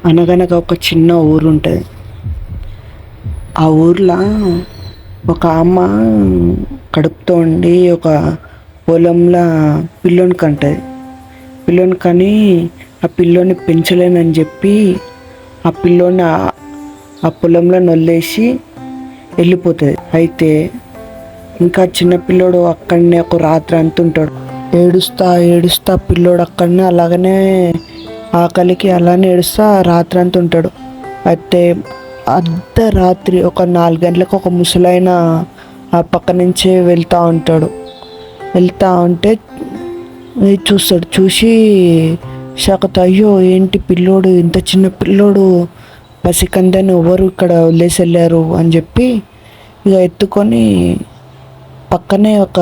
అనగనగా ఒక చిన్న ఊరు ఉంటుంది. ఆ ఊర్లో ఒక అమ్మ కడుపుతో ఉండి ఒక పొలంలో పిల్లోని కంటది. పిల్లోని కని ఆ పిల్లోని పెంచలేనని చెప్పి ఆ పిల్లోని ఆ పొలంలో నొల్లేసి వెళ్ళిపోతుంది. అయితే ఇంకా చిన్నపిల్లోడు అక్కడనే ఒక రాత్రి అంత ఉంటాడు. ఏడుస్తా పిల్లోడు అక్కడనే అలాగనే ఆకలికి అలానే ఏడుస్తా రాత్రి అంతా ఉంటాడు. అయితే అర్ధరాత్రి ఒక 4 గంటలకు ఒక ముసలాయన ఆ పక్క నుంచే వెళ్తూ ఉంటే చూస్తాడు. చూసి షాకతో అయ్యో ఏంటి పిల్లోడు ఇంత చిన్న పిల్లోడు పసికందని ఎవరు ఇక్కడ వదిలేసి వెళ్ళారు అని చెప్పి ఇక ఎత్తుకొని పక్కనే ఒక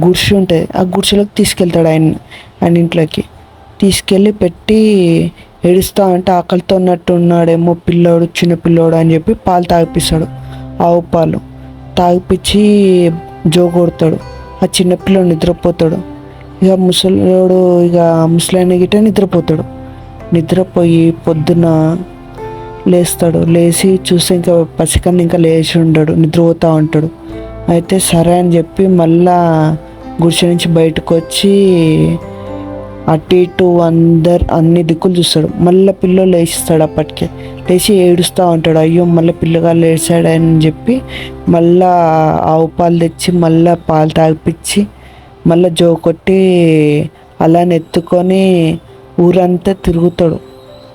గుడిసె ఉంటుంది. ఆ గుడిసెలోకి తీసుకెళ్తాడు ఆయన ఇంట్లోకి తీసుకెళ్ళి పెట్టి ఏడుస్తూ ఉంటే ఆకలితో ఉన్నట్టు ఉన్నాడేమో పిల్లోడు చిన్న పిల్లోడు అని చెప్పి పాలు తాగిపిస్తాడు. ఆవు పాలు తాగిపించి జోగొడతాడు. ఆ చిన్నపిల్లోడు నిద్రపోతాడు. ఇక ముసలాయన గిట్ట నిద్రపోయి పొద్దున లేస్తాడు. లేచి చూస్తే ఇంకా పసికన్ను ఇంకా లేచి ఉండడు, నిద్రపోతూ ఉంటాడు. అయితే సరే అని చెప్పి మళ్ళా గుడిసె నుంచి బయటకు వచ్చి అటు ఇటు అన్ని దిక్కులు చూస్తాడు. మళ్ళీ పిల్లోడు లేచిస్తాడు. అప్పటికే లేచి ఏడుస్తూ ఉంటాడు. అయ్యో మళ్ళీ పిల్లగా లేచాడని చెప్పి మళ్ళా ఆవు పాలు తెచ్చి మళ్ళీ పాలు తాగిపించి మళ్ళీ జో కొట్టి అలానే ఎత్తుకొని ఊరంతా తిరుగుతాడు.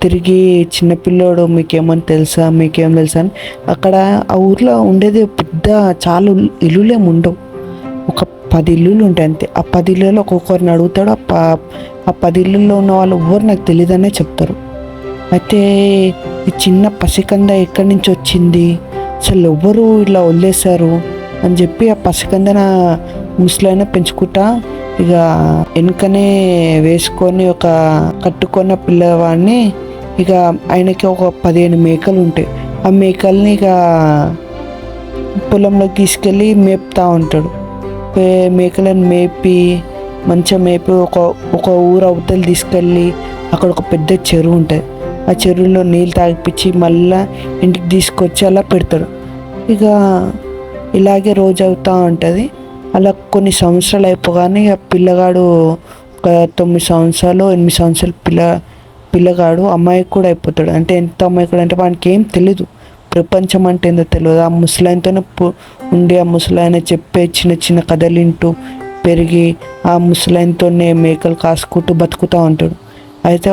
తిరిగి చిన్నపిల్లోడు మీకేం తెలుసా అని అక్కడ ఆ ఊర్లో ఉండేది పెద్ద చాలా ఇల్లులేమి ఉండవు, ఒక 10 ఇల్లులు ఉంటాయి అంతే. ఆ 10 ఇళ్ళలో ఒక్కొక్కరిని అడుగుతాడు. ఆ 10 ఇళ్ళల్లో ఉన్న వాళ్ళు ఎవరు నాకు తెలియదనే చెప్తారు. అయితే ఈ చిన్న పసికంద ఎక్కడి నుంచి వచ్చింది, అసలు ఎవ్వరు ఇలా వదిలేశారు అని చెప్పి ఆ పసికందన ముసలైన పెంచుకుంటా ఇక వెనుకనే వేసుకొని ఒక కట్టుకున్న పిల్లవాడిని ఇక ఆయనకి ఒక 15 మేకలు ఉంటాయి. ఆ మేకల్ని ఇక పొలంలోకి తీసుకెళ్ళి మేపుతూ ఉంటాడు. మేకలను మంచిగా మేపి ఒక ఊరు అవతలు తీసుకెళ్ళి అక్కడ ఒక పెద్ద చెరువు ఉంటుంది. ఆ చెరువులో నీళ్ళు తాగిపించి మళ్ళీ ఇంటికి తీసుకొచ్చి అలా పెడతాడు. ఇక ఇలాగే రోజు అవుతూ ఉంటుంది. అలా కొన్ని సంవత్సరాలు అయిపోగానే ఇక పిల్లగాడు ఒక 9 సంవత్సరాలు 8 సంవత్సరాలు పిల్లగాడు అమ్మాయికి కూడా అయిపోతాడు. అంటే ఎంత అమ్మాయికుడు అంటే వానికి ఏం తెలీదు, ప్రపంచం అంటే ఏందో తెలియదు. ఆ ముసలాయనతోనే ఉండి ఆ ముసలాయన చెప్పే చిన్న చిన్న కథలు వింటూ పెరిగి ఆ ముసలాయనతోనే మేకలు కాసుకుంటూ బతుకుతూ ఉంటాడు. అయితే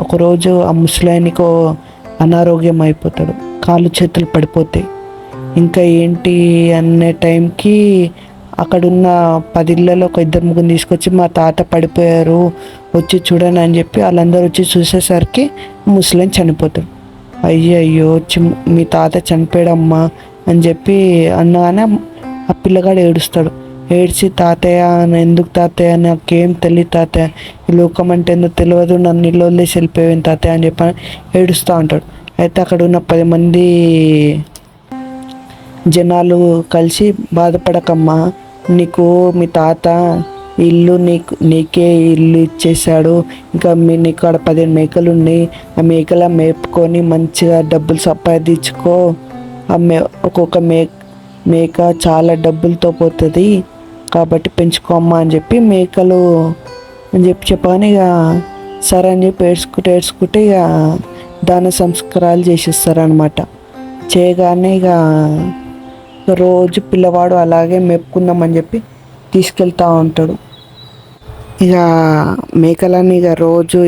ఒకరోజు ఆ ముసలాయనకు అనారోగ్యం అయిపోతాడు, కాళ్ళు చేతులు పడిపోతాయి. ఇంకా ఏంటి అనే టైంకి అక్కడున్న 10 ఇళ్ళలో ఒక 2-3 తీసుకొచ్చి మా తాత పడిపోయారు వచ్చి చూడండి అని చెప్పి వాళ్ళందరూ వచ్చి చూసేసరికి ముసలాయన చనిపోతాడు. అయ్యో మీ తాత చనిపోయాడమ్మా అని చెప్పి అన్నగానే ఆ పిల్లగాడు ఏడుస్తాడు. ఏడ్చి తాతయ్య ఎందుకు తాతయ్య నాకేం తెలియదు తాతయ్య, ఈ లోకం అంటే ఏందో తెలియదు, నన్ను ఇల్లు వదిలేసి వెళ్ళిపోయాను తాతయ్య అని చెప్పి ఏడుస్తూ ఉంటాడు. అయితే అక్కడ ఉన్న 10 మంది జనాలు కలిసి బాధపడకమ్మా, నీకు మీ తాత ఇల్లు నీకే ఇల్లు ఇచ్చేసాడు, ఇంకా నీకు ఆడ 15 మేకలు ఉన్నాయి, ఆ మేకలా మేపుకొని మంచిగా డబ్బులు సంపాదించుకో, ఒక్కొక్క మేక చాలా డబ్బులతో పోతుంది కాబట్టి పెంచుకోమ్మా అని చెప్పి మేకలు అని చెప్పగానే ఇక సరే అని చెప్పి ఏడ్చుకుంటే ఇక దాన సంస్కారాలు చేసేస్తారనమాట. చేయగానే ఇక రోజు పిల్లవాడు అలాగే మేపుకుందామని చెప్పి తీసుకెళ్తూ ఉంటాడు. ఇక మేకలని ఇక రోజు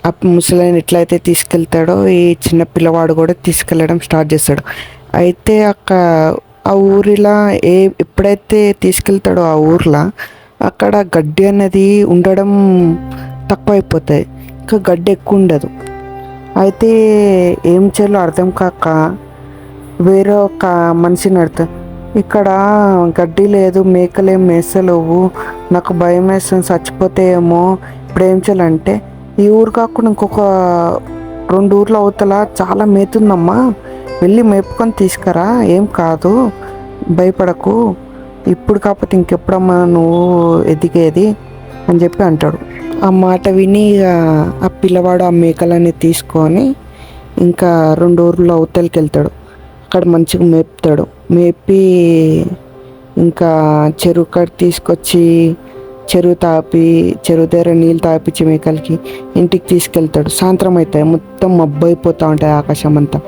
ఆ ముసలాయన ఎట్లయితే తీసుకెళ్తాడో ఈ చిన్న పిల్లవాడు కూడా తీసుకెళ్ళడం స్టార్ట్ చేస్తాడు. అయితే ఆ ఊరిలో ఎప్పుడైతే తీసుకెళ్తాడో ఆ ఊర్లో అక్కడ గడ్డి అనేది ఉండడం తక్కువైపోతాయి, ఇంకా గడ్డి ఎక్కువ ఉండదు. అయితే ఏం చేయాలో అర్థం కాక వేరే ఒక మనిషిని అడుగుతాడు, ఇక్కడ గడ్డి లేదు, మేకలేం మేసలేవు, నాకు భయం వేస్తుంది చచ్చిపోతే ఏమో, ఇప్పుడు ఏం చేయాలంటే ఈ ఊరు కాకుండా ఇంకొక 2 ఊర్ల అవతల చాలా మేతుందమ్మా, వెళ్ళి మేపుకొని తీసుకురా, ఏం కాదు భయపడకు, ఇప్పుడు కాకపోతే ఇంకెప్పుడమ్మా నువ్వు ఎదిగేది అని చెప్పి అంటాడు. ఆ మాట విని ఆ పిల్లవాడు ఆ మేకలని తీసుకొని ఇంకా 2 ఊర్లు అవతలకి వెళ్తాడు. అక్కడ మంచిగా మేపుతాడు. మేపి ఇంకా చెరువు కాడ తీసుకొచ్చి చెరువు దగ్గర నీళ్ళు తాపించి మేకలకి ఇంటికి తీసుకెళ్తాడు. సాయంత్రం అవుతాయి, మొత్తం మబ్బు అయిపోతూ ఉంటుంది ఆకాశం అంతా.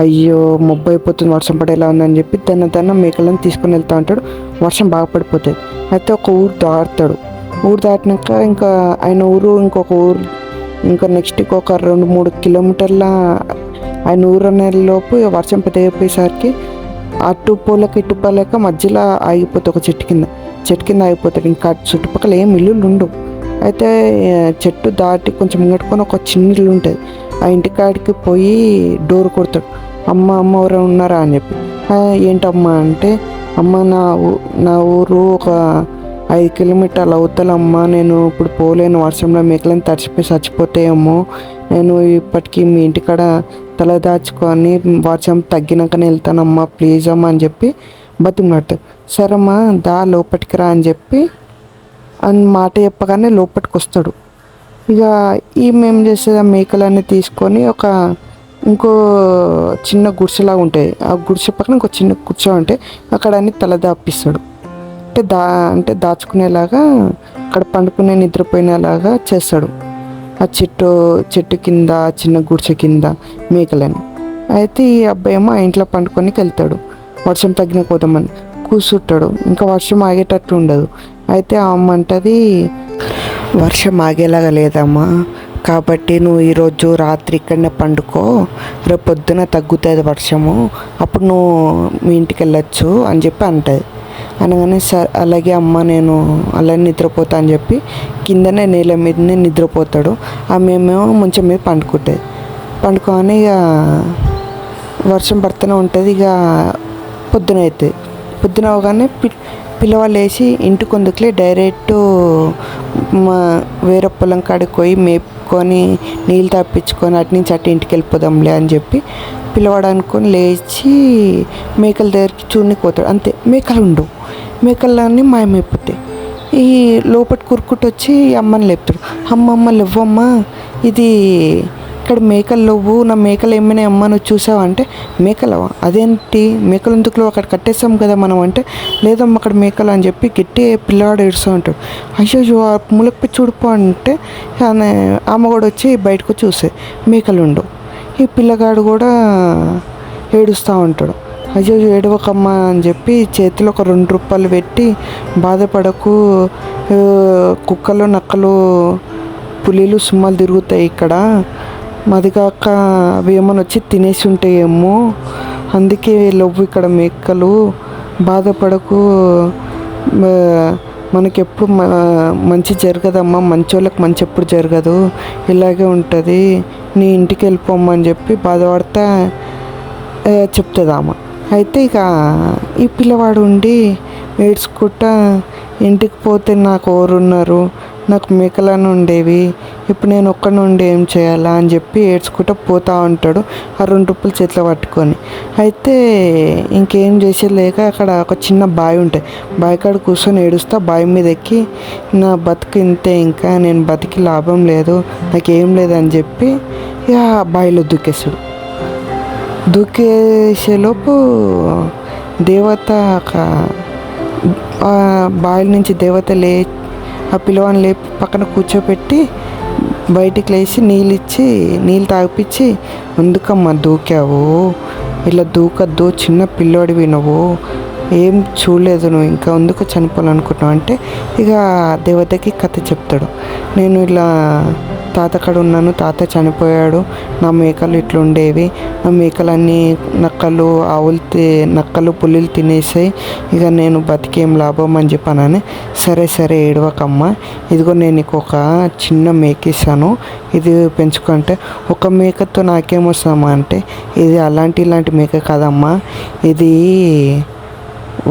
అయ్యో మబ్బు అయిపోతుంది, వర్షం పడేలా ఉందని చెప్పి తన మేకలను తీసుకొని వెళ్తూ ఉంటాడు. వర్షం బాగా పడిపోతుంది. అయితే ఒక ఊరు దాటుతాడు. ఊరు దాటినాక ఇంకా ఆయన ఊరు ఇంకొక ఊరు, ఇంకా నెక్స్ట్కి ఒక 2-3 కిలోమీటర్ల ఆయన ఊరు అనే లోపు వర్షం పెద్ద అయిపోయేసరికి అటు పోలేక ఇటు పోలేక మధ్యలో ఆగిపోతుంది. ఒక చెట్టు కింద ఆగిపోతాడు. ఇంకా చుట్టుపక్కల ఏం ఇల్లులు ఉండవు. అయితే చెట్టు దాటి కొంచెం ముంగట్టుకొని ఒక చిన్న ఇల్లు ఉంటుంది. ఆ ఇంటికాడికి పోయి డోర్ కొడతాడు. అమ్మ ఎవరు ఉన్నారా అని చెప్పి. ఏంటమ్మా అంటే, అమ్మ నా ఊరు ఒక 5 కిలోమీటర్లు అవతలమ్మ, నేను ఇప్పుడు పోలేను, వర్షంలో మేకలను తడిచిపోయి చచ్చిపోతాయేమో, నేను ఇప్పటికీ మీ ఇంటికాడ తల దాచుకొని వర్షం తగ్గినాకనే వెళ్తానమ్మా, ప్లీజ్ అమ్మా అని చెప్పి బతిమలాడతాడు. సరేమ్మా దా లోపలికి రా అని చెప్పి అని మాట చెప్పగానే లోపలికి వస్తాడు. ఇక ఈమె ఏం చేస్తుంది, ఆ మేకలన్నీ తీసుకొని ఇంకో చిన్న గుడిసెలాగా ఉంటాయి. ఆ గుడిసె పక్కన ఇంకో చిన్న కూర్చో ఉంటే అక్కడ అన్ని తల దాపిస్తాడు. అంటే దాచుకునేలాగా అక్కడ పండుకునే నిద్రపోయినలాగా చేస్తాడు. ఆ చెట్టు కింద చిన్న గుడిసె కింద మేకలని. అయితే ఈ అబ్బాయి ఏమో ఆ ఇంట్లో పండుకొని వెళ్తాడు. వర్షం తగ్గిన పోదామని కూర్చుంటాడు. ఇంకా వర్షం ఆగేటట్టు ఉండదు. అయితే ఆ అమ్మ అంటది, వర్షం ఆగేలాగా లేదమ్మా, కాబట్టి నువ్వు ఈరోజు రాత్రి ఇక్కడనే పండుకో, రేపు పొద్దున తగ్గుతుంది వర్షము, అప్పుడు నువ్వు మీ ఇంటికి వెళ్ళొచ్చు అని చెప్పి అంటది. అనగానే అలాగే అమ్మ నేను అలానే నిద్రపోతా అని చెప్పి కిందనే నేల మీదనే నిద్రపోతాడు. ఆమెమేమో మంచం మీద పండుకోని ఇక వర్షం పడుతూనే ఉంటుంది. ఇక పొద్దున అవగానే పిల్లవాళ్ళు వేసి ఇంటికి కొందుకులే డైరెక్ట్ వేరే పొలం కాడికి పోయి మేపుకొని నీళ్ళు తప్పించుకొని అటు నుంచి అటు ఇంటికి వెళ్ళిపోదాంలే అని చెప్పి పిల్లవాడు అనుకొని లేచి మేకల దగ్గరికి చూడనికి పోతాడు. అంతే, మేకలు ఉండవు. మేకలన్నీ మాయమైపోతాయి. ఈ లోపల కురుకుట్టు వచ్చి అమ్మని లేపుతాడు. అమ్మ లేవమ్మా, ఇది ఇక్కడ మేకలు లేవు, నా మేకలు ఏమైనా అమ్మ నువ్వు చూసావా అంటే, మేకలవా, అదేంటి మేకలు ఎందుకు అక్కడ కట్టేస్తాం కదా మనం అంటే, లేదమ్మా అక్కడ మేకలు అని చెప్పి గట్టి పిల్లవాడు ఏడుస్తూ ఉంటాడు. అయ్యో ఆ మూలకి చూడిపో అంటే ఆమె కూడా వచ్చి బయటకు చూస్తే మేకలు ఉండవు. ఈ పిల్లగాడు కూడా ఏడుస్తూ ఉంటాడు. అయ్యో ఏడవకమ్మా అని చెప్పి చేతిలో ఒక 2 రూపాయలు పెట్టి, బాధపడకు, కుక్కలు నక్కలు పులిలు సింహాలు తిరుగుతాయి ఇక్కడ, మదిగాక అవి ఏమైనా వచ్చి తినేసి ఉంటాయేమో, అందుకే లేవు ఇక్కడ మేకలు, బాధపడకు, మనకెప్పుడు మంచి జరగదమ్మా, మంచోళ్ళకి మంచి ఎప్పుడు జరగదు, ఇలాగే ఉంటుంది, నీ ఇంటికి వెళ్ళిపోమ్మని చెప్పి బాధపడతా చెప్తుంది ఆమె. అయితే ఇక ఈ పిల్లవాడు ఉండి ఏడ్చుకుంటా, ఇంటికి పోతే నాకు ఎవరున్నారు, నాకు మేకలను ఉండేవి, ఇప్పుడు నేను ఒక్కడిని ఉండి ఏం చేయాలా అని చెప్పి ఏడ్చుకుంటూ పోతూ ఉంటాడు ఆ 2 రూపాయలు చేతిలో పట్టుకొని. అయితే ఇంకేం చేసేలేక అక్కడ ఒక చిన్న బావి ఉంటుంది. బావి కాడ కూర్చొని ఏడుస్తా బావి మీద ఎక్కి, నా బతుకు ఇంతే, ఇంకా నేను బతికి లాభం లేదు, నాకేం లేదని చెప్పి ఇక బావిలో దూకేసేలోపు దేవత బావిల నుంచి దేవత ఆ పిల్లవాడిని లేపి పక్కన కూర్చోపెట్టి బయటికి లేచి నీళ్ళు తాగిపించి, ఎందుకమ్మా దూకావు, ఇలా దూకద్దు, చిన్న పిల్లోడివి నువ్వు, ఏం చూడలేదు నువ్వు, ఇంకా ఎందుకు చనిపోవాలనుకుంటున్నావు అంటే ఇక దేవతకి కథ చెప్తాడు. నేను ఇలా తాత కాడ ఉన్నాను, తాత చనిపోయాడు, నా మేకలు ఇట్లా ఉండేవి, నా మేకలన్నీ నక్కలు పులిలు తినేసాయి, ఇక నేను బతికేం లాభం అని చెప్పానని, సరే ఏడవకమ్మా, ఇదిగో నేను నీకు ఒక చిన్న మేక ఇస్తాను, ఇది పెంచుకుంటే, ఒక మేకతో నాకేమొస్తామా అంటే, ఇది ఇలాంటి మేక కాదమ్మా, ఇది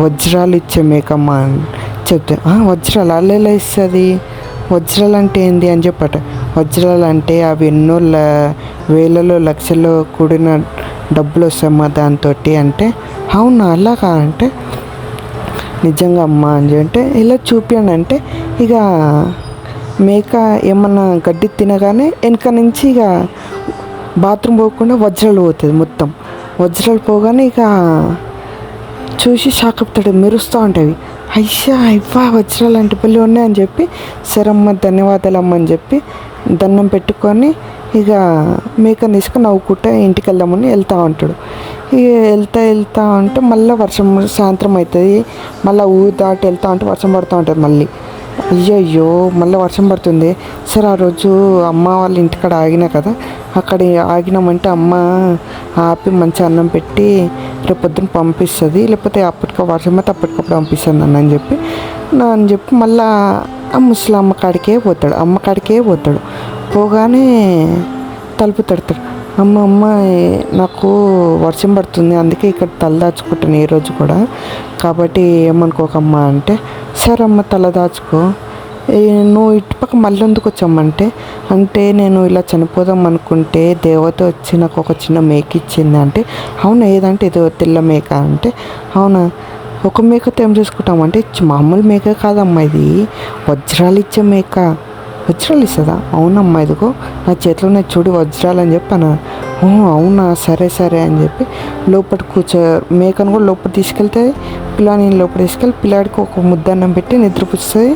వజ్రాలు ఇచ్చే మేకమ్మా అని చెప్తే, వజ్రాలు అల్లేలా ఇస్తుంది, వజ్రాలు అంటే ఏంది అని చెప్పట. వజ్రాలు అంటే అవి ఎన్నో వేలలో లక్షల్లో కూడిన డబ్బులు వస్తాయమ్మా దాంతో అంటే, అవునా అలాగా అంటే, నిజంగా అమ్మా అని అంటే, ఇలా చూపించండి అంటే ఇక మేక ఏమన్నా గడ్డి తినగానే వెనక నుంచి ఇక బాత్రూమ్ పోకుండా వజ్రాలు పోతుంది మొత్తం. వజ్రాలు పోగానే ఇక చూసి షాక్ అవుతాడు, మెరుస్తూ ఉంటాయి. అయ్యా ఇవ్వా వజ్రాలు అంటే పెళ్ళి ఉన్నాయని చెప్పి, సరే అమ్మ ధన్యవాదాలు అమ్మ అని చెప్పి దండం పెట్టుకొని ఇక మేకని తీసుకొని నవ్వుకుంటా ఇంటికి వెళ్దామని వెళ్తూ ఉంటాడు. ఇక వెళ్తా ఉంటే మళ్ళీ వర్షం సాయంత్రం అవుతుంది. మళ్ళీ ఊరు దాటి వెళ్తూ ఉంటే వర్షం పడుతూ ఉంటుంది మళ్ళీ. అయ్యయ్యో మళ్ళీ వర్షం పడుతుంది. సరే ఆ రోజు అమ్మ వాళ్ళ ఇంటికాడ ఆగినా కదా, అక్కడ ఆగినామంటే అమ్మ ఆపి మంచి అన్నం పెట్టి రేపు పొద్దున్న పంపిస్తుంది, లేకపోతే అప్పటికో వర్షం అయితే అప్పటికప్పుడు పంపిస్తుంది అని చెప్పి మళ్ళీ ఆ ముసలమ్మ కాడికే పోతాడు. అమ్మ కాడికే పోతాడు. పోగానే తలుపు తడతాడు. అమ్మ నాకు వర్షం పడుతుంది, అందుకే ఇక్కడ తల దాచుకుంటాను ఈ రోజు కూడా, కాబట్టి ఏమనుకోకమ్మా అంటే, సరే అమ్మ తల దాచుకో, నువ్వు ఇటుపక్క మళ్ళీ ఎందుకు వచ్చామంటే, అంటే నేను ఇలా చనిపోదాం అనుకుంటే దేవత వచ్చి నాకు ఒక చిన్న మేక ఇచ్చింది అంటే, అవునా ఏదంటే ఏదో తెల్ల మేక అంటే, అవునా ఒక మేకతో ఏం చేసుకుంటామంటే, మామూలు మేక కాదమ్మా ఇది వజ్రాలు ఇచ్చే మేక. వజ్రాలు ఇస్తుందా? అవునమ్మా ఇదిగో నా చేతిలో నేను చూడు వజ్రాలు అని చెప్పాను. అవునా సరే అని చెప్పి లోపల మేకను కూడా లోపల తీసుకెళ్తే పిల్లాడిని లోపల తీసుకెళ్ళి పిల్లాడికి ఒక ముద్దన్నం పెట్టి నిద్రపుచ్చుతుంది.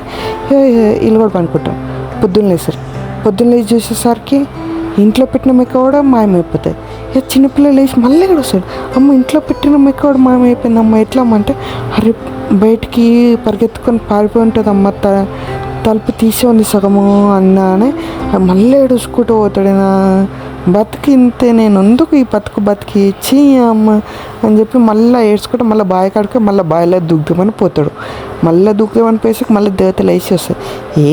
ఇల్లు కూడా పనుకుంటాం. పొద్దున్న లేచి చూసేసరికి ఇంట్లో పెట్టిన మేక కూడా మాయమైపోతాయి. ఇక చిన్నపిల్లలు లేచి మళ్ళీ ఇక్కడ వస్తాడు. అమ్మ ఇంట్లో పెట్టిన మేక కూడా మాయమైపోయింది అమ్మ, ఎట్లా అమ్మ అంటే, అరే బయటికి పరిగెత్తుకొని పారిపోయి ఉంటుంది అమ్మ, తలుపు తీసి ఉంది సగము అన్నానే మళ్ళీ ఏడుచుకుంటూ పోతాడు. నా బతికి ఇంతే, నేను ఎందుకు ఈ బతికి చీ అమ్మ అని చెప్పి మళ్ళీ ఏడ్చుకుంటే మళ్ళీ బావి కాడికి మళ్ళీ బావిలో దూకుదామని పోతాడు. మళ్ళీ దూకుదామని పోయేసి మళ్ళీ దేవతలు వేసి వస్తాయి.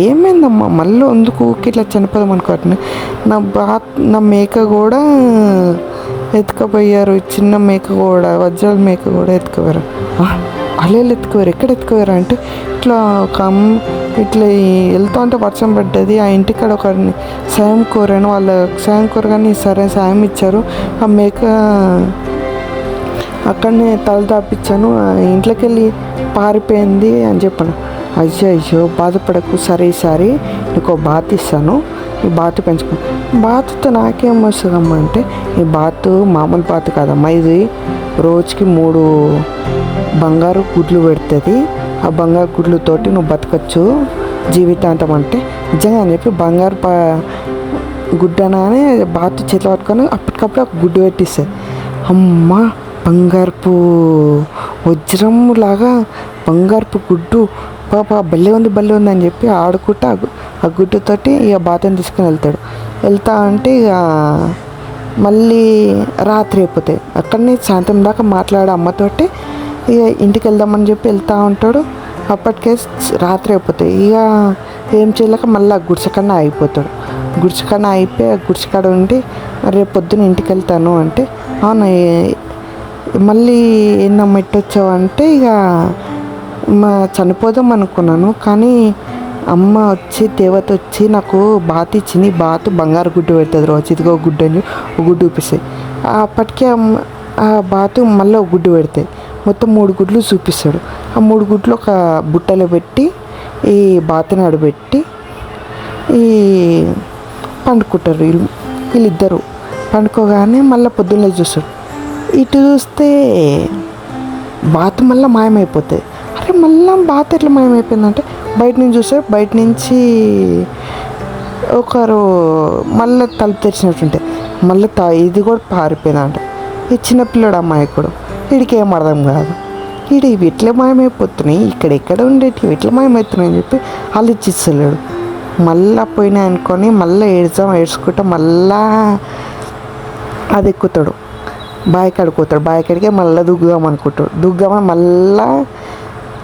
ఏమైందమ్మా మళ్ళీ ఎందుకు ఇట్లా చనిపోదాం అనుకోవట్లే, నా మేక కూడా ఎత్తుకపోయారు, చిన్న మేక కూడా వజ్రాల మేక కూడా ఎత్తుకుపోయారు. అల్లెళ్ళు ఎత్తుకుపోయారు, ఎక్కడ ఎత్తుకుపోయారు అంటే, ఇట్లా వెళ్తూ ఉంటే వర్షం పడ్డది, ఆ ఇంటికాడ ఒక సాయం కోరాను, వాళ్ళ సాయం కోరగానే సరే సాయం ఇచ్చారు, ఆ మేక అక్కడనే తల దాపించాను, ఇంట్లోకి వెళ్ళి పారిపోయింది అని చెప్పాను. అయ్యో బాధపడకు, సరే ఈసారి నీకు బాత్ ఇస్తాను, ఈ బాతు పెంచుకో. బాతుతో నాకేం వస్తుందమ్మా అంటే, ఈ బాతు మామూలు బాతు కాదమ్మా, ఇది రోజుకి 3 బంగారు గుడ్లు పెడుతుంది, ఆ బంగారు గుడ్లతోటి నువ్వు బతకచ్చు జీవితాంతం అంటే, నిజంగా అని చెప్పి బంగారు గుడ్డనానే బాతు చేతిలో పట్టుకొని అప్పటికప్పుడు ఒక గుడ్డు పెట్టిస్తుంది. అమ్మ బంగారపు వజ్రంలాగా బంగారపు గుడ్డు, పాప భలే ఉంది అని చెప్పి ఆడుకుంటూ ఆ గుడ్డుతోటి ఇక బాతుని తీసుకుని వెళ్తా అంటే ఇక మళ్ళీ రాత్రి అయిపోతాయి. అక్కడనే సాయంత్రం దాకా మాట్లాడే అమ్మతోటి ఇక ఇంటికి వెళ్దామని చెప్పి వెళ్తూ ఉంటాడు. అప్పటికే రాత్రి అయిపోతాయి. ఇక ఏం చేయలేక మళ్ళీ ఆ గుడిసెకన్నా అయిపోతాడు. గుడిసెకన్నా అయిపోయి ఆ గుడిసెకాడ ఉండి రేపు పొద్దున ఇంటికి వెళ్తాను అంటే, అవును మళ్ళీ ఏందమ్మా ఇట్టొచ్చావు అంటే, ఇక చనిపోదాం అనుకున్నాను, కానీ అమ్మ వచ్చి దేవత వచ్చి నాకు బాతు ఇచ్చింది, బాతు బంగారు గుడ్డు పెడుతుంది రోజు, ఇదిగో గుడ్డు అని ఒక గుడ్డు చూపిస్తాయి. అప్పటికే ఆ బాతు మళ్ళీ ఒక గుడ్డు పెడతాయి, మొత్తం 3 గుడ్లు చూపిస్తాడు. ఆ 3 గుడ్లు ఒక బుట్టలో పెట్టి ఈ బాతుని ఆడబెట్టి ఈ పండుకుంటారు వీళ్ళిద్దరు. పండుకోగానే మళ్ళీ పొద్దున్నే చూస్తాడు, ఇటు చూస్తే బాతు మళ్ళీ మాయమైపోతాయి. అరే మళ్ళీ బాతు ఎట్లా మాయమైపోయిందంటే, బయట నుంచి చూస్తారు, బయట నుంచి ఒకరు మళ్ళీ తలుపు తెరిచినట్టుంటే మళ్ళీ ఇది కూడా పారిపోయిందంట. ఈ చిన్నపిల్లడు అమ్మాయికుడు, వీడికి ఏం అర్థం కాదు, ఇవి ఎట్లా మాయమైపోతున్నాయి, ఇక్కడెక్కడ ఉండేవి ఎట్లా మాయమవుతున్నాయి అని చెప్పి ఆలోచిస్తలేడు. మళ్ళీ పోయినా అనుకొని మళ్ళీ ఏడ్చుకుంటా మళ్ళా అది ఎక్కుతాడు, బావి కాడిపోతాడు. బావి కాడికే మళ్ళీ దుగ్గుదాం అనుకుంటాడు. దుగ్గామని మళ్ళా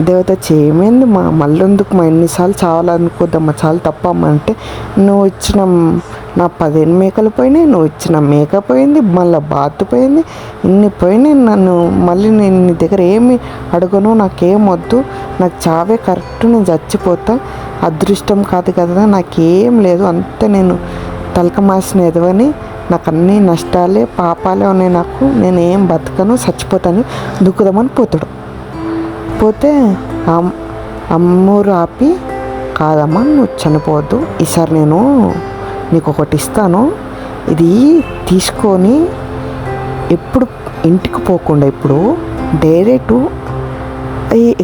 దేవత చేయమైంది మళ్ళీ ఎందుకు ఎన్నిసార్లు చావాలనుకోద్దమ్మా, చాలా తప్పమ్మా అంటే, నువ్వు ఇచ్చిన నా 15 మేకలు పోయినాయి, నువ్వు ఇచ్చిన మేక పోయింది, మళ్ళీ బాతు పోయింది, ఇన్ని పోయినాయి, నన్ను మళ్ళీ నేను నీ దగ్గర ఏమి అడగను, నాకేం వద్దు, నాకు చావే కరెక్ట్, నేను చచ్చిపోతా, అదృష్టం కాదు కదా, నాకేం లేదు, అంతే నేను తలక మాసిన ఎదవని, నాకు అన్ని నష్టాలే పాపాలే ఉన్నాయి, నాకు నేనేం బతకను, చచ్చిపోతాను, దుక్కుదామని పోతాడు. పోతే అమ్మూరు ఆపి, కాదమ్మా నువ్వు చనిపోవద్దు, ఈసారి నేను నీకు ఒకటి ఇస్తాను, ఇది తీసుకొని ఎప్పుడు ఇంటికి పోకుండా ఇప్పుడు డైరెక్ట్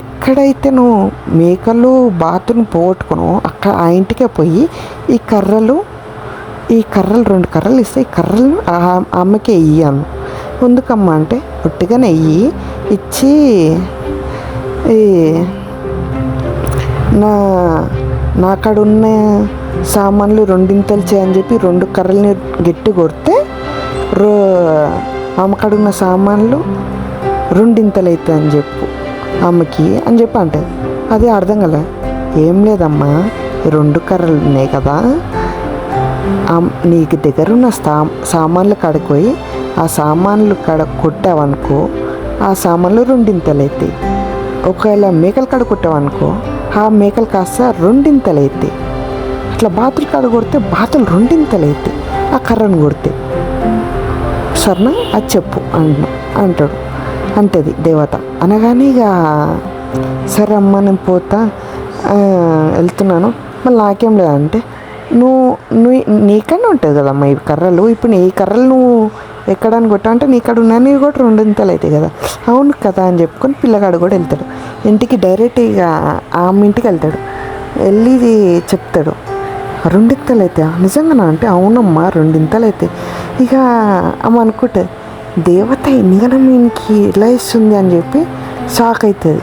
ఎక్కడైతే నువ్వు మేకలు బాతును పోగొట్టుకునో అక్కడ ఆ ఇంటికే పోయి ఈ కర్రలు 2 కర్రలు ఇస్తే ఈ కర్రలు ఆ అమ్మకే ఇయ్యాను. ఎందుకమ్మా అంటే ఒట్టిగానే ఇచ్చి నాకాడ ఉన్న సామాన్లు 2 చేయని చెప్పి 2 కర్రల్ని గట్టి కొడితే అమ్మకాడున్న సామాన్లు 2 అవుతాయి అని చెప్పు అమ్మకి అని చెప్పి అంటే అది అర్థం కదా. ఏం లేదమ్మా, 2 కర్రలు ఉన్నాయి కదా, నీకు దగ్గర ఉన్న సామాన్లు కడుక్కోయి ఆ సామాన్లు కొట్టావనుకో ఆ సామాన్లు 2 అవుతాయి. ఒకవేళ మేకలు కొట్టావనుకో ఆ మేకలు కాస్త 2 అవుతాయి. అట్లా బాతులు కొడితే బాతులు 2 అవుతాయి ఆ కర్రను కొడితే. సరేనా అది చెప్పు అంటాడు. అంటది దేవత. అనగానే ఇక సరే అమ్మ నేను పోతా వెళ్తున్నాను. మళ్ళీ నాకేం లేదంటే నువ్వు నీకన్నా ఉంటుంది కదమ్మా ఈ కర్రలు. ఇప్పుడు ఈ కర్రలు నువ్వు ఎక్కడానికి కొట్టావు అంటే నీకాడ ఉన్నాను, నీ కూడా 2 అవుతాయి కదా. అవును కదా అని చెప్పుకొని పిల్లగాడు కూడా వెళ్తాడు ఇంటికి. డైరెక్ట్ ఇక ఆమె ఇంటికి వెళ్తాడు. వెళ్ళి చెప్తాడు 2 అవుతాయి నిజంగానా అంటే అవునమ్మా 2 అవుతాయి. ఇక ఆమె అనుకుంటే దేవత ఎన్నిగనం వీనికి ఎలా ఇస్తుంది అని చెప్పి షాక్ అవుతుంది.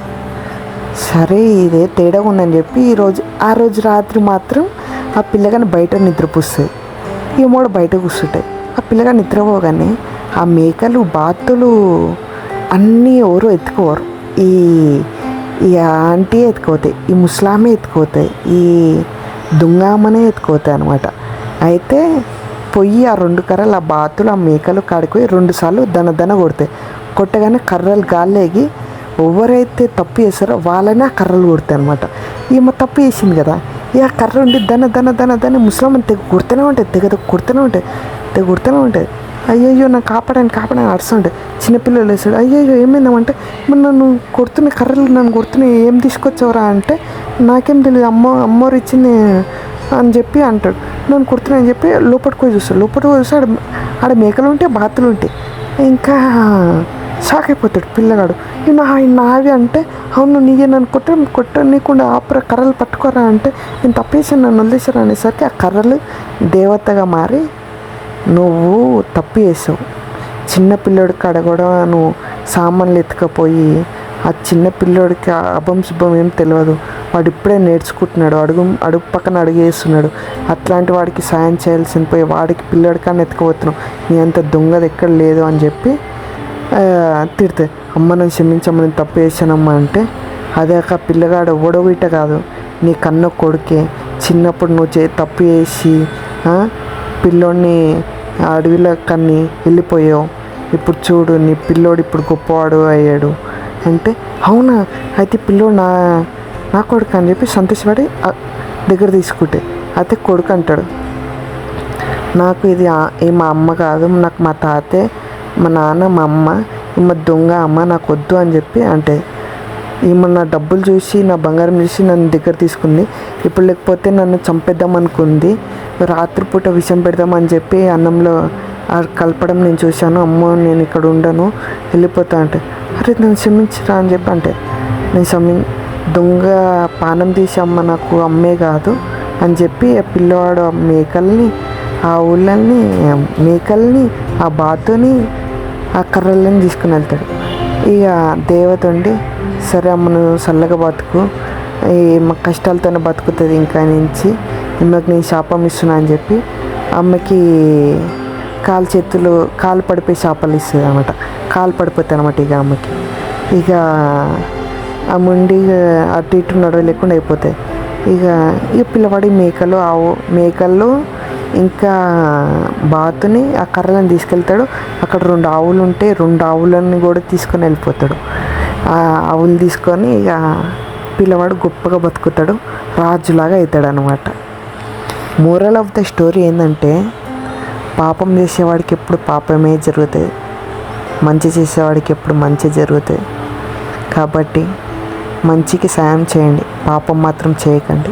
సరే ఇదే తేడా ఉందని చెప్పి ఆ రోజు రాత్రి మాత్రం ఆ పిల్లగాని బయట నిద్రపోస్తుంది. ఈ మూడు బయట కూర్చుంటాయి. ఆ పిల్లగా నిద్రపోగానే ఆ మేకలు బాతులు అన్నీ ఎవరు ఎత్తుకోరు. ఈ ఆంటీ ఎత్తుకోతాయి, ఈ ముస్లామే ఎత్తుకోతాయి, ఈ దుంగామనే ఎత్తుకోతాయి అనమాట. అయితే పొయ్యి ఆ 2 కర్రలు ఆ బాతులు ఆ మేకలు కాడిపోయి 2 సార్లు దన కొడతాయి. కొట్టగానే కర్రలు గాలేగి ఎవరైతే తప్పు చేస్తారో వాళ్ళనే ఆ కర్రలు కొడతాయి అనమాట. ఈమె తప్పు చేసింది కదా, ఇక కర్ర ఉండి దన ముస్లాం తెగ కొడుతూనే ఉంటుంది, తెగ కొడుతూనే ఉంటుంది. అయ్యయ్యో నాకు కాపాడని అరుస్తుంటే చిన్నపిల్లలు వేసాడు. అయ్యయ్యో ఏమైందామంటే మరి నన్ను కర్రలు నన్ను కొడుతున్నాయి, ఏం తీసుకొచ్చావురా అంటే నాకేం తెలియదు అమ్మోరు ఇచ్చింది అని చెప్పి అంటాడు. నన్ను కొడుతున్నాయని చెప్పి లోపలికి పోయి చూస్తాడు. ఆడ మేకలు ఉంటాయి, బాతులు ఉంటాయి. ఇంకా షాక్ అయిపోతాడు పిల్లగాడు. నావి అంటే అవును నీకే నన్ను కొట్టనీకుండా ఆపరా కర్రలు పట్టుకోరా అంటే నేను తప్పేసాను నన్ను వదిలేసారా అనేసరికి ఆ కర్రలు దేవతగా మారి నువ్వు తప్పు చేసావు. చిన్నపిల్లోడి కాడ కూడా నువ్వు సామాన్లు ఎత్తుకపోయి ఆ చిన్న పిల్లోడికి అభం శుభం ఏం తెలియదు, వాడు ఇప్పుడే నేర్చుకుంటున్నాడు, అడుగు పక్కన అడుగేస్తున్నాడు. అట్లాంటి వాడికి సాయం చేయాల్సిన పోయి వాడికి పిల్లోడికన్నా ఎత్తుకుపోతున్నావు, నీ అంత దొంగది ఎక్కడ లేదు అని చెప్పి తిడితే అమ్మ నన్ను క్షమించమ్మ నేను తప్పు చేశానమ్మా అంటే అదే ఆ పిల్లగాడు ఓడవిట కాదు నీ కన్న కొడుకే. చిన్నప్పుడు నువ్వు తప్పు చేసి పిల్లోడిని అడవిలో కన్ని వెళ్ళిపోయావు, ఇప్పుడు చూడు నీ పిల్లోడు ఇప్పుడు గొప్పవాడు అయ్యాడు అంటే అవునా అయితే పిల్లోడు నా కొడుకు అని చెప్పి సంతోషపడి దగ్గర తీసుకుంటే అయితే కొడుకు అంటాడు నాకు ఇది మా అమ్మ కాదు, నాకు మా తాతే మా నాన్న మా అమ్మ, ఈమె దొంగ అమ్మ నాకు వద్దు అని చెప్పి అంటే ఈమె నా డబ్బులు చూసి నా బంగారం చూసి నన్ను దగ్గర తీసుకుంది, ఇప్పుడు లేకపోతే నన్ను చంపేద్దాం అనుకుంది, రాత్రిపూట విషం పెడదామని చెప్పి అన్నంలో కలపడం నేను చూశాను, అమ్మో నేను ఇక్కడ ఉండను వెళ్ళిపోతా అంటే అరే నన్ను క్షమించరా అని చెప్పి అంటే నేను దొంగ పానం తీసి అమ్మ నాకు అమ్మే కాదు అని చెప్పి ఆ పిల్లవాడు ఆ మేకల్ని ఆ ఊళ్ళని మేకల్ని ఆ బాతుని ఆ కర్రలని తీసుకుని వెళ్తాడు. ఇక దేవత ఉండి సరే అమ్మ నువ్వు చల్లగా బతుకు, మా కష్టాలతోనే బతుకుతుంది ఇంకా నుంచి, అమ్మకి నేను శాపం ఇస్తున్నా అని చెప్పి అమ్మకి కాలు పడిపోయి శాపాలు ఇస్తుంది అనమాట. కాలు పడిపోతాయి అనమాట ఇక అమ్మకి. ఇక ఆ ముండి అటు ఇటు నడవలేకుండా అయిపోతాయి. ఇక పిల్లవాడి మేకలు ఇంకా బాతుని ఆ కర్రలను తీసుకెళ్తాడు. అక్కడ 2 ఆవులు ఉంటే 2 ఆవులను కూడా తీసుకొని వెళ్ళిపోతాడు. ఆ ఆవులు తీసుకొని ఇక పిల్లవాడు గొప్పగా బతుకుతాడు, రాజులాగా అవుతాడు అనమాట. మోరల్ ఆఫ్ ద స్టోరీ ఏంటంటే పాపం చేసేవాడికి ఎప్పుడు పాపమే జరుగుతుంది, మంచి చేసేవాడికి ఎప్పుడు మంచి జరుగుతుంది. కాబట్టి మంచికి సాయం చేయండి, పాపం మాత్రం చేయకండి.